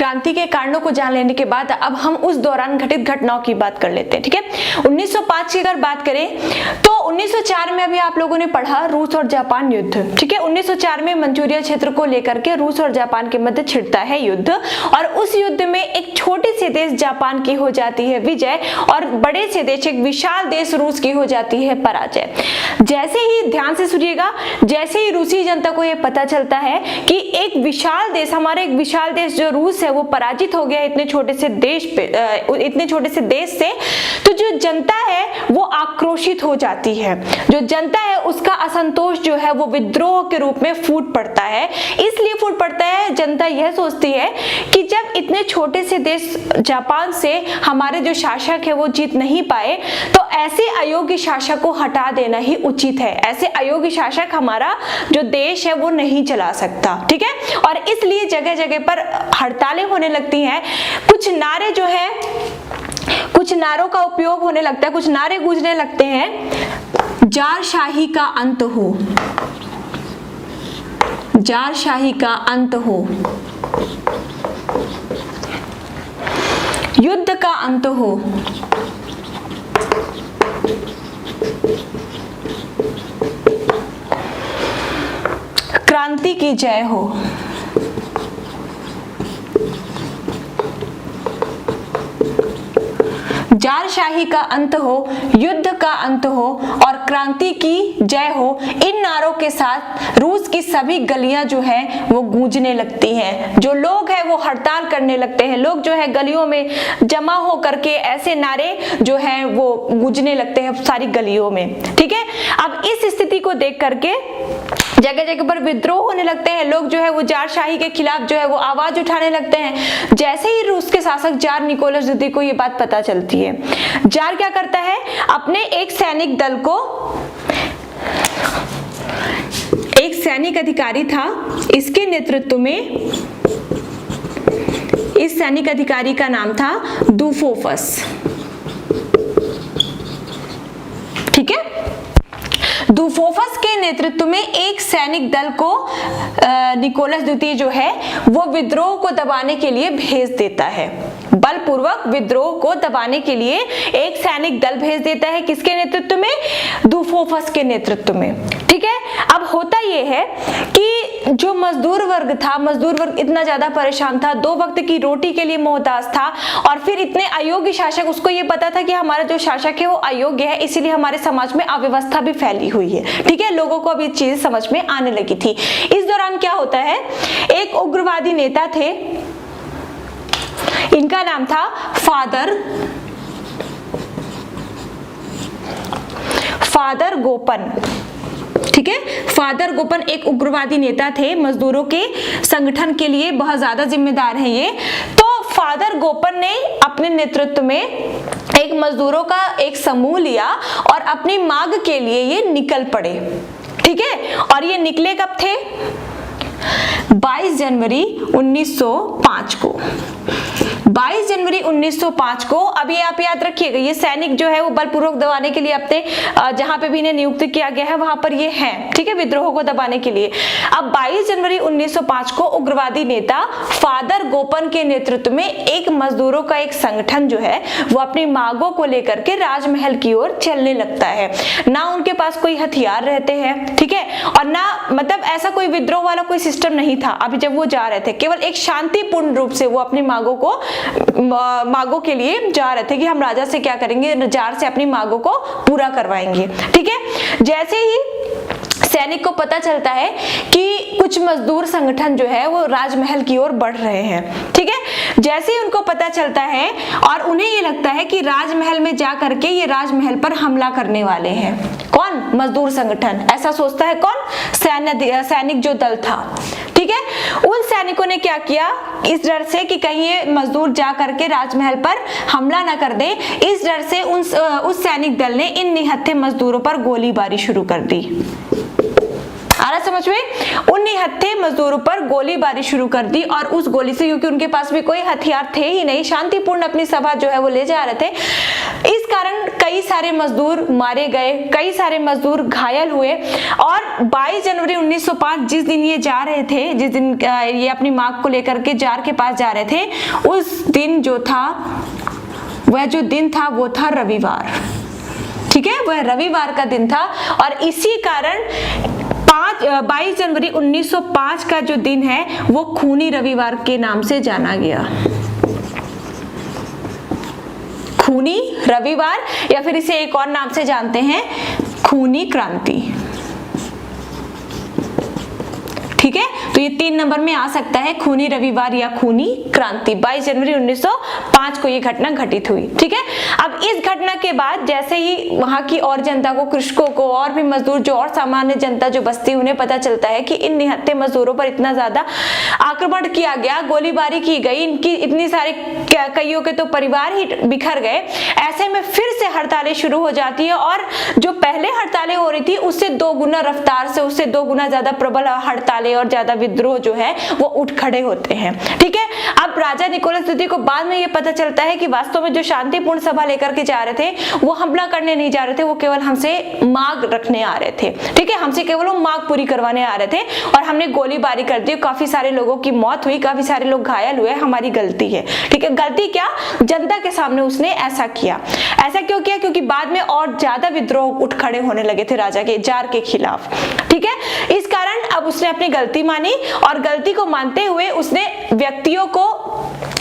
क्रांति के कारणों को जान लेने के बाद अब हम उस दौरान घटित घटनाओं की बात कर लेते हैं। ठीक है, 1905 की अगर बात करें तो 1904 में अभी आप लोगों ने पढ़ा रूस और जापान युद्ध। ठीक है, 1904 में मंचूरिया क्षेत्र को लेकर के रूस और जापान के मध्य छिड़ता है युद्ध, और उस युद्ध में एक छोटे से देश जापान की हो जाती है विजय, और बड़े से देश एक विशाल देश रूस की हो जाती है पराजय। जैसे ही, ध्यान से सुनिएगा, जैसे ही रूसी जनता को यह पता चलता है कि एक विशाल देश, हमारा एक विशाल देश जो रूस है वो पराजित हो गया इतने छोटे से देश पे, इतने छोटे से देश से, तो जो जनता है वो आक्रोशित हो जाती है। जो जनता है उसका असंतोष जो है वो विद्रोह के रूप में फूट पड़ता है। इसलिए फूट पड़ता है, जनता यह सोचती है कि जब इतने छोटे से देश जापान से हमारे जो शासक है वो जीत नहीं पाए, तो ऐसे अयोग्य शासक को हटा देना ही उचित है। ऐसे अयोग्य शासक हमारा जो देश है वो नहीं चला सकता। ठीक है, और इसलिए जगह जगह पर हड़तालें होने लगती हैं। कुछ नारे जो है, कुछ नारों का उपयोग होने लगता है, कुछ नारे गूंजने लगते हैं, जारशाही का अंत हो, जारशाही का अंत हो, युद्ध का अंत हो, क्रांति की जय हो। जारशाही का अंत हो, युद्ध का अंत हो और क्रांति की जय हो, इन नारों के साथ रूस की सभी गलियां जो है वो गूंजने लगती हैं। जो लोग हैं वो हड़ताल करने लगते हैं, लोग जो है गलियों में जमा हो करके ऐसे नारे जो है वो गूंजने लगते हैं सारी गलियों में। ठीक है, अब इस स्थिति को देख करके जगह जगह पर विद्रोह होने लगते हैं, लोग जो है वो जारशाही के खिलाफ जो है वो आवाज उठाने लगते हैं। जैसे ही रूस के शासक जार निकोलस द्वितीय को ये बात पता चलती है, जार क्या करता है, अपने एक सैनिक दल को, एक सैनिक अधिकारी था, इसके नेतृत्व में, इस सैनिक अधिकारी का नाम था दुफोफस। ठीक है, दुफोफस के नेतृत्व में एक सैनिक दल को निकोलस द्वितीय जो है वो विद्रोह को दबाने के लिए भेज देता है। बलपूर्वक विद्रोह को दबाने के लिए एक सैनिक दल भेज देता है, किसके नेतृत्व में, दुफोफस के नेतृत्व में। ठीक है, अब होता यह है कि जो मजदूर वर्ग था, मजदूर वर्ग इतना ज्यादा परेशान था, 2 वक्त की रोटी के लिए मोहताज था, और फिर इतने अयोग्य शासक, उसको ये पता था कि हमारा जो शासक है वो अयोग्य है, इसीलिए हमारे समाज में अव्यवस्था भी फैली हुई है। ठीक है, लोगों को अभी चीज समझ में आने लगी थी। इस दौरान क्या होता है, एक उग्रवादी नेता थे, इनका नाम था फादर गोपन। ठीक है, फादर गोपन एक उग्रवादी नेता थे, मजदूरों के संगठन के लिए बहुत ज्यादा जिम्मेदार है ये। तो फादर गोपन ने अपने नेतृत्व में एक मजदूरों का एक समूह लिया और अपनी मांग के लिए ये निकल पड़े। ठीक है, और ये निकले कब थे, 22 जनवरी 1905 को। 22 जनवरी 1905 को, अभी आप याद रखिएगा, ये सैनिक जो है वो बलपूर्वक दबाने के लिए अपने जहां पे भी इन्हें नियुक्त किया गया है वहां पर ये हैं। ठीक है, विद्रोह को दबाने के लिए। अब 22 जनवरी 1905 को उग्रवादी नेता फादर गोपन के नेतृत्व में एक मजदूरों का एक संगठन जो है वो अपनी मांगों को लेकर के राजमहल की ओर चलने लगता है। ना उनके पास कोई हथियार रहते हैं, ठीक है, और ना मतलब ऐसा कोई विद्रोह वाला कोई सिस्टम नहीं था। अभी जब वो जा रहे थे, केवल एक शांतिपूर्ण रूप से वो अपनी मांगों के लिए जा रहे थे कि हम राजा से क्या करेंगे, जार से अपनी मांगों को पूरा करवाएंगे। ठीक है, जैसे ही सैनिक को पता चलता है कि कुछ मजदूर संगठन जो है वो राजमहल की ओर बढ़ रहे हैं, ठीक है, जैसे ही उनको पता चलता है और उन्हें ये लगता है कि राजमहल में जा करके ये राजमहल पर हमला करने वाले हैं, कौन, मजदूर संगठन, ऐसा सोचता है कौन, सैनिक जो दल था। ठीक है, उन सैनिकों ने क्या किया, इस डर से कि कहीं ये मजदूर जा करके राजमहल पर हमला ना कर दे, इस डर से उस सैनिक दल ने इन निहत्थे मजदूरों पर गोलीबारी शुरू कर दी। आ रहा समझ में। उन निहत्थे मजदूरों पर गोलीबारी शुरू कर दी और उस गोली से, क्योंकि उनके पास भी कोई हथियार थे ही नहीं, शांतिपूर्ण अपनी सभा जो है वो ले जा रहे थे, इस कारण कई सारे मजदूर मारे गए, कई सारे मजदूर घायल हुए। और 22 जनवरी 1905 जिस दिन ये जा रहे थे, जिस दिन ये अपनी मांग को लेकर के जार के पास जा रहे थे, उस दिन जो था वह जो दिन था वो था रविवार। ठीक है, वह रविवार का दिन था और इसी कारण 22 जनवरी 1905 का जो दिन है वो खूनी रविवार के नाम से जाना गया। खूनी रविवार, या फिर इसे एक और नाम से जानते हैं, खूनी क्रांति। ठीक है, तो ये 3 नंबर में आ सकता है, खूनी रविवार या खूनी क्रांति। 22 जनवरी 1905 को ये घटना घटित हुई। ठीक है, अब इस घटना के बाद जैसे ही वहां की और जनता को, कृषकों को, और भी मजदूर जो और सामान्य जनता जो बस्ती, उन्हें पता चलता है कि इन निहत्थे मजदूरों पर इतना ज्यादा आक्रमण किया गया, गोलीबारी की गई, इनकी इतनी सारे, कईयों के तो परिवार ही बिखर गए। ऐसे में फिर से हड़तालें शुरू हो जाती है और जो पहले हड़तालें हो रही थी उससे 2 गुना रफ्तार से, उससे 2 गुना ज्यादा प्रबल हड़तालें और ज्यादा विद्रोह जो है वो उठ खड़े होते हैं। ठीक है, अब राजा निकोलस द्वितीय को बाद में ये पता चलता है कि वास्तव में जो शांतिपूर्ण सभा लेकर के जा रहे थे वो हमला करने नहीं जा रहे थे, वो केवल हमसे मांग रखने आ रहे थे। ठीक है, हमसे केवल वो मांग पूरी करवाने आ रहे थे और हमने गोलीबारी कर दी, काफी सारे लोगों की मौत हुई, काफी सारे लोग घायल हुए, हमारी गलती है। ठीक है, गलती क्या, जनता के सामने उसने ऐसा किया। ऐसा क्यों किया, क्योंकि बाद में और ज्यादा विद्रोह उठ खड़े होने लगे थे राजा के, जार के खिलाफ। ठीक है, इस कारण अब उसने अपनी गलती मानी और गलती को मानते हुए उसने व्यक्तियों को,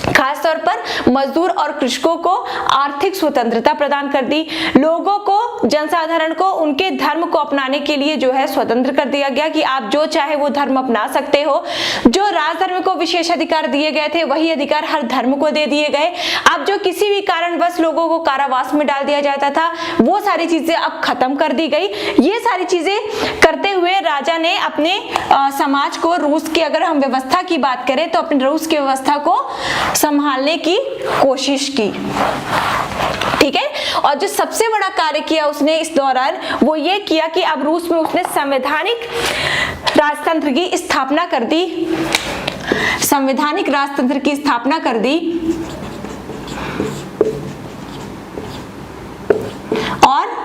खासतौर पर मजदूर और कृषकों को आर्थिक स्वतंत्रता प्रदान कर दी। लोगों को, जनसाधारण को उनके धर्म को अपनाने के लिए जो है स्वतंत्र कर दिया गया कि आप जो चाहे वो धर्म अपना सकते हो। जो राजधर्म को विशेष अधिकार दिए गए थे वही अधिकार हर धर्म को दे दिए गए। अब जो किसी भी कारणवश लोगों को कारावास में डाल दिया जाता था वो सारी चीजें अब खत्म कर दी गई। ये सारी चीजें करते हुए राजा ने अपने समाज को, रूस की अगर हम व्यवस्था की बात करें तो अपने रूस की व्यवस्था को संभालने की कोशिश की। ठीक है, और जो सबसे बड़ा कार्य किया उसने इस दौरान वो ये किया कि अब रूस में उसने संवैधानिक राजतंत्र की स्थापना कर दी। संवैधानिक राजतंत्र की स्थापना कर दी और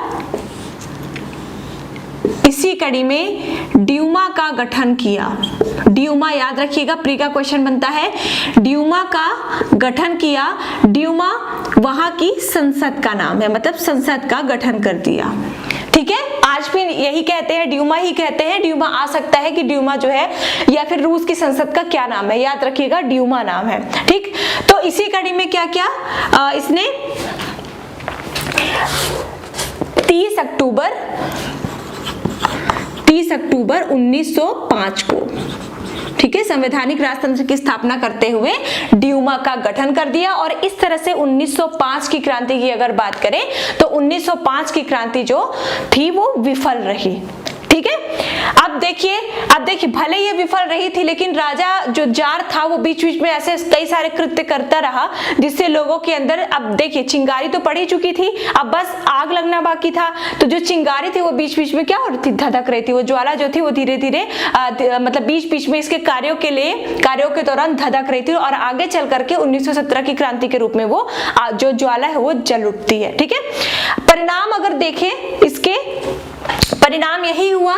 इसी कड़ी में ड्यूमा का गठन किया। ड्यूमा याद रखिएगा, प्री का क्वेश्चन बनता है। ड्यूमा का गठन किया। ड्यूमा वहां की संसद का नाम है, मतलब संसद का गठन कर दिया। ठीक है, आज भी यही कहते हैं, ड्यूमा ही कहते हैं। ड्यूमा आ सकता है कि ड्यूमा जो है, या फिर रूस की संसद का क्या नाम है, याद रखिएगा ड्यूमा नाम है। ठीक, तो इसी कड़ी में क्या किया इसने 30 अक्टूबर 1905 को, ठीक है, संवैधानिक राजतंत्र की स्थापना करते हुए ड्यूमा का गठन कर दिया। और इस तरह से 1905 की क्रांति की अगर बात करें तो 1905 की क्रांति जो थी वो विफल रही। ठीक है, अब देखिए भले ये विफल रही थी लेकिन राजा जो जार था वो बीच बीच में ऐसे कई सारे कृत्य करता रहा जिससे लोगों के अंदर, अब देखिए चिंगारी तो पड़ ही चुकी थी, अब बस आग लगना बाकी था। तो जो चिंगारी थी वो बीच बीच में क्या हो रही थी, धधक रही थी। वो ज्वाला जो थी वो धीरे धीरे मतलब बीच बीच में इसके कार्यों के दौरान धधक रही थी और आगे चल करके 1917 की क्रांति के रूप में वो जो ज्वाला है वो जल उठती है। ठीक है, परिणाम अगर देखें इसके, परिणाम यही हुआ,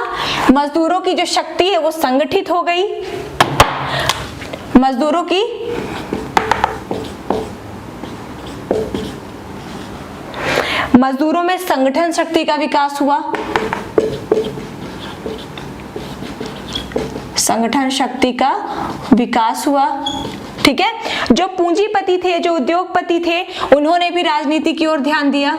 मजदूरों की जो शक्ति है वो संगठित हो गई। मजदूरों में संगठन शक्ति का विकास हुआ। संगठन शक्ति का विकास हुआ। ठीक है, जो पूंजीपति थे, जो उद्योगपति थे, उन्होंने भी राजनीति की ओर ध्यान दिया।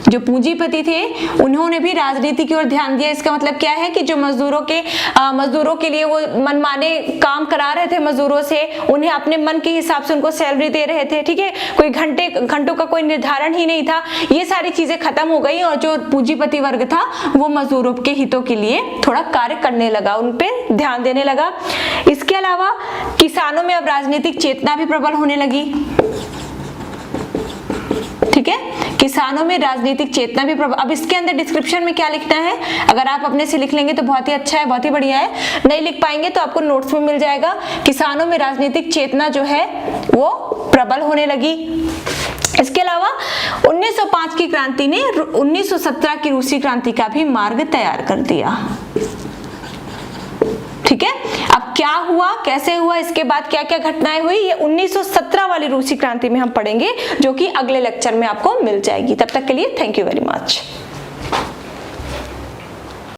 जो पूंजीपति थे उन्होंने भी राजनीति की ओर ध्यान दिया। इसका मतलब क्या है कि जो मजदूरों के लिए वो मनमाने काम करा रहे थे मजदूरों से, उन्हें अपने मन के हिसाब से उनको सैलरी दे रहे थे। ठीक है, कोई घंटों का कोई निर्धारण ही नहीं था। ये सारी चीजें खत्म हो गई और जो पूंजीपति वर्ग था वो मजदूरों के हितों के लिए थोड़ा कार्य करने लगा, उन पे ध्यान देने लगा। इसके अलावा किसानों में अब राजनीतिक चेतना भी प्रबल होने लगी। ठीक है, किसानों में राजनीतिक चेतना भी अब इसके अंदर डिस्क्रिप्शन में क्या लिखना है, अगर आप अपने से लिख लेंगे तो बहुत ही अच्छा है, बहुत ही बढ़िया है। नहीं लिख पाएंगे तो आपको नोट्स में मिल जाएगा। किसानों में राजनीतिक चेतना जो है वो प्रबल होने लगी। इसके अलावा 1905 की क्रांति ने 1917 की रूसी क्रांति का भी मार्ग तैयार कर दिया। ठीक है, अब क्या हुआ, कैसे हुआ, इसके बाद क्या क्या घटनाएं हुई, ये 1917 वाली रूसी क्रांति में हम पढ़ेंगे, जो कि अगले लेक्चर में आपको मिल जाएगी। तब तक के लिए थैंक यू वेरी मच।